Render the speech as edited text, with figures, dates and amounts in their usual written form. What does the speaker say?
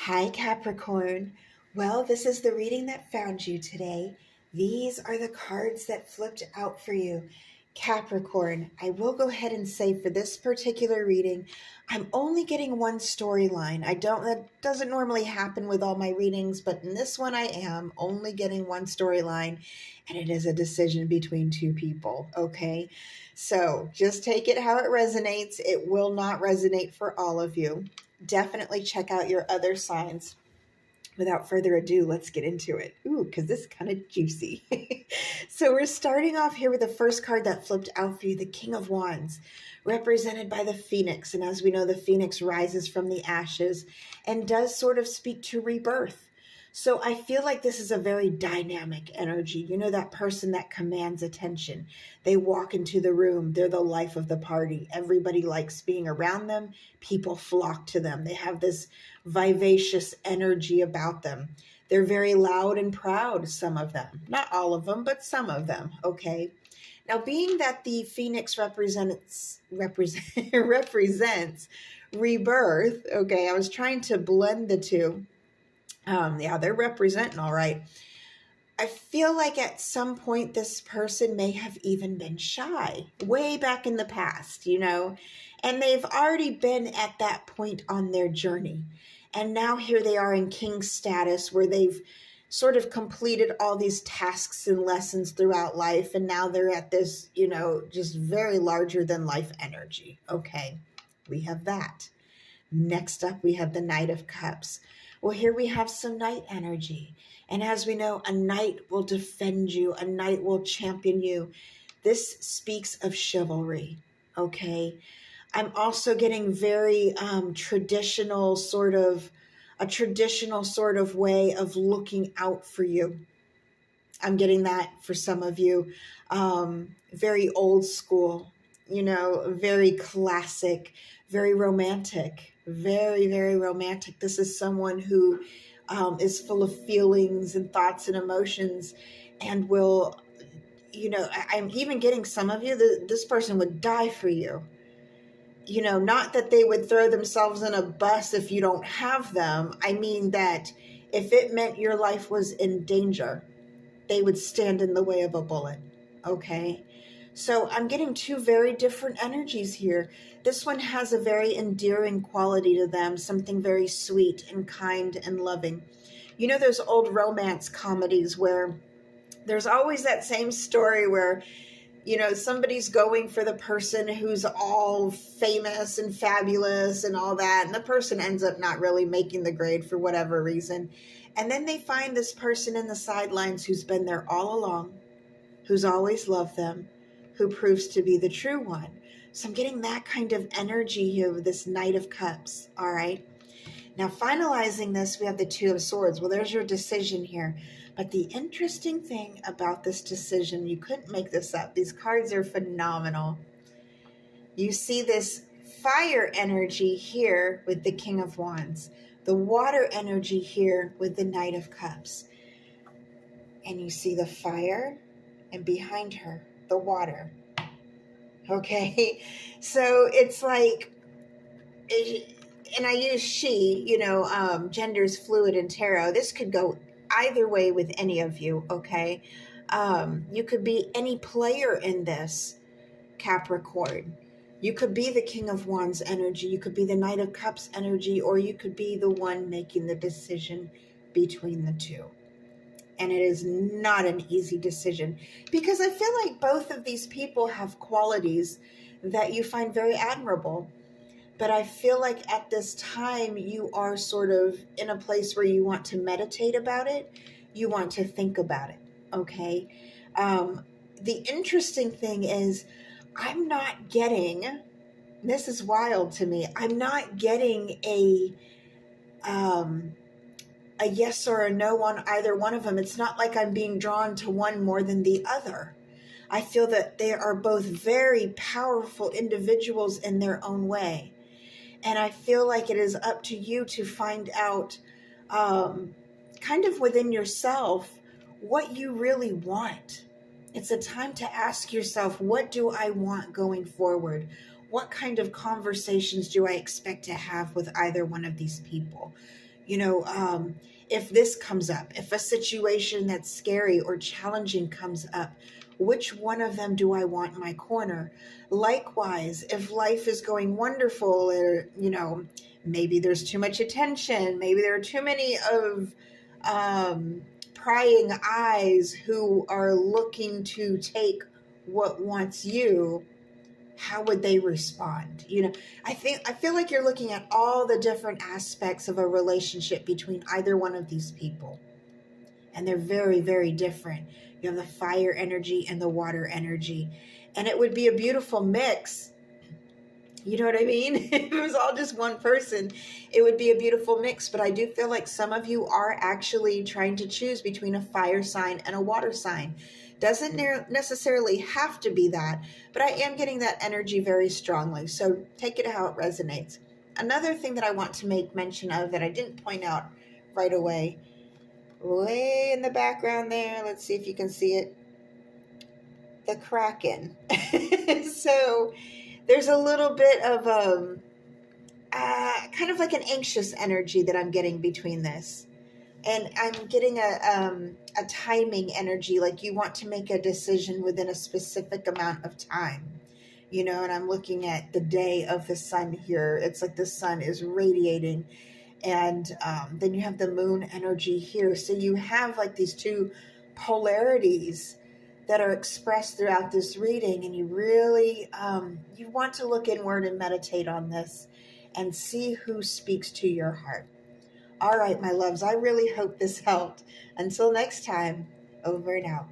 Hi, Capricorn. Well, this is the reading that found you today. These are the cards that flipped out for you. Capricorn, I will go ahead and say for this particular reading, I'm only getting one storyline. That doesn't normally happen with all my readings, but in this one I am only getting one storyline, and it is a decision between two people, okay? So just take it how it resonates. It will not resonate for all of you. Definitely check out your other signs. Without further ado, let's get into it. Ooh, because this is kind of juicy. So we're starting off here with the first card that flipped out for you, the King of Wands, represented by the Phoenix. And as we know, the Phoenix rises from the ashes and does sort of speak to rebirth. So I feel like this is a very dynamic energy. You know, that person that commands attention. They walk into the room. They're the life of the party. Everybody likes being around them. People flock to them. They have this vivacious energy about them. They're very loud and proud, some of them. Not all of them, but some of them, okay? Now, being that the Phoenix represents rebirth, okay, I was trying to blend the two. Yeah, they're representing all right. I feel like at some point this person may have even been shy way back in the past, you know, and they've already been at that point on their journey. And now here they are in king status where they've sort of completed all these tasks and lessons throughout life. And now they're at this, you know, just very larger than life energy. Okay, we have that. Next up, we have the Knight of Cups. Well, here we have some knight energy. And as we know, a knight will defend you. A knight will champion you. This speaks of chivalry, okay? I'm also getting very traditional sort of way of looking out for you. I'm getting that for some of you. Very old school, you know, very classic, very romantic, very, very romantic. This is someone who is full of feelings and thoughts and emotions and will, you know, I'm even getting some of you, this person would die for you. You know, not that they would throw themselves in a bus if you don't have them. I mean that if it meant your life was in danger, they would stand in the way of a bullet, okay? So I'm getting two very different energies here. This one has a very endearing quality to them, something very sweet and kind and loving. You know those old romance comedies where there's always that same story where, you know, somebody's going for the person who's all famous and fabulous and all that, and the person ends up not really making the grade for whatever reason. And then they find this person in the sidelines who's been there all along, who's always loved them, who proves to be the true one. So I'm getting that kind of energy here with this Knight of Cups, all right? Now, finalizing this, we have the Two of Swords. Well, there's your decision here. But the interesting thing about this decision, you couldn't make this up. These cards are phenomenal. You see this fire energy here with the King of Wands, the water energy here with the Knight of Cups. And you see the fire and behind her, the water. Okay, so it's like, and I use she, you know, gender's fluid in tarot. This could go either way with any of you, okay? You could be any player in this, Capricorn. You could be the King of Wands energy. You could be the Knight of Cups energy, or you could be the one making the decision between the two. And it is not an easy decision because I feel like both of these people have qualities that you find very admirable. But I feel like at this time you are sort of in a place where you want to meditate about it. You want to think about it, okay? The interesting thing is I'm not getting, this is wild to me, I'm not getting a yes or a no on either one of them. It's not like I'm being drawn to one more than the other. I feel that they are both very powerful individuals in their own way. And I feel like it is up to you to find out kind of within yourself what you really want. It's a time to ask yourself, what do I want going forward? What kind of conversations do I expect to have with either one of these people? You know, if this comes up, if a situation that's scary or challenging comes up, which one of them do I want in my corner? Likewise, if life is going wonderful, or, you know, maybe there's too much attention, maybe there are too many of prying eyes who are looking to take what wants you, how would they respond? You know, I feel like you're looking at all the different aspects of a relationship between either one of these people, and they're very, very different. You have the fire energy and the water energy, and it would be a beautiful mix. You know what I mean? If it was all just one person, it would be a beautiful mix. But I do feel like some of you are actually trying to choose between a fire sign and a water sign. Doesn't necessarily have to be that, but I am getting that energy very strongly. So take it how it resonates. Another thing that I want to make mention of that I didn't point out right away, way in the background there, let's see if you can see it, the Kraken. So there's a little bit of kind of like an anxious energy that I'm getting between this. And I'm getting a timing energy, like you want to make a decision within a specific amount of time, you know, and I'm looking at the day of the sun here. It's like the sun is radiating, and then you have the moon energy here. So you have like these two polarities that are expressed throughout this reading, and you really, you want to look inward and meditate on this and see who speaks to your heart. All right, my loves, I really hope this helped. Until next time, over and out.